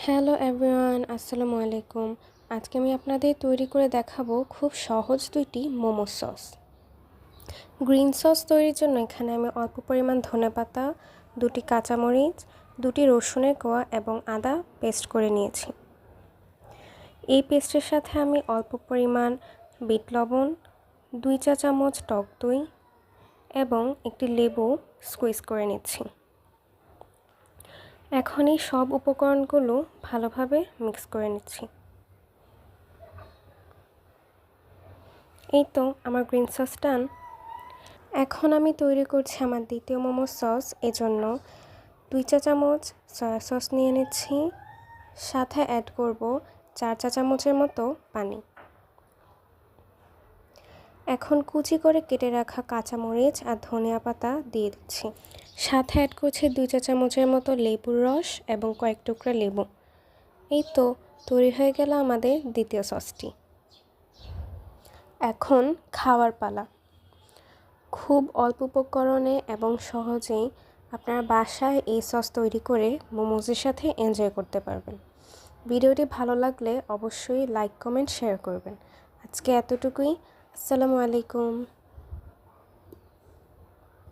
Hello everyone, আসসালামু আলাইকুম। আজকে আমি আপনাদের তৈরি করে দেখাবো খুব সহজ দুইটি মোমো সস। গ্রিন সস তৈরির জন্য এখানে আমি অল্প পরিমাণ ধনেপাতা, দুটি কাঁচামরিচ, দুটি রসুনের কোয়া এবং আদা পেস্ট করে নিয়েছি। এই পেস্টের সাথে আমি অল্প পরিমাণ বিট লবণ, 2 চা চামচ টক দই এবং একটি লেবু স্কুইজ করে নিচ্ছি। এখন এই সব উপকরণগুলো ভালোভাবে মিক্স করে নিচ্ছি। এই তো আমার গ্রিন সস ডান। এখন আমি তৈরি করছি আমার দ্বিতীয় মোমো সস। এজন্য 2 চা চামচ সয়া সস নিয়ে নিচ্ছি, সাথে অ্যাড করব 4 চা চামচের মতো পানি। এখন কুচি করে কেটে রাখা কাঁচামরিচ আর ধনিয়া পাতা দিয়ে দিচ্ছি, সাথে অ্যাড করছি 2 চা চামচের মতো লেবুর রস এবং কয়েক টুকরা লেবু। এই তো তৈরি হয়ে গেল আমাদের দ্বিতীয় সসটি। এখন খাওয়ার পালা। খুব অল্প উপকরণে এবং সহজেই আপনারা বাসায় এই সস তৈরি করে মোমোজের সাথে এনজয় করতে পারবেন। ভিডিওটি ভালো লাগলে অবশ্যই লাইক, কমেন্ট, শেয়ার করবেন। আজকে এতটুকুই। আসসালামু আলাইকুম।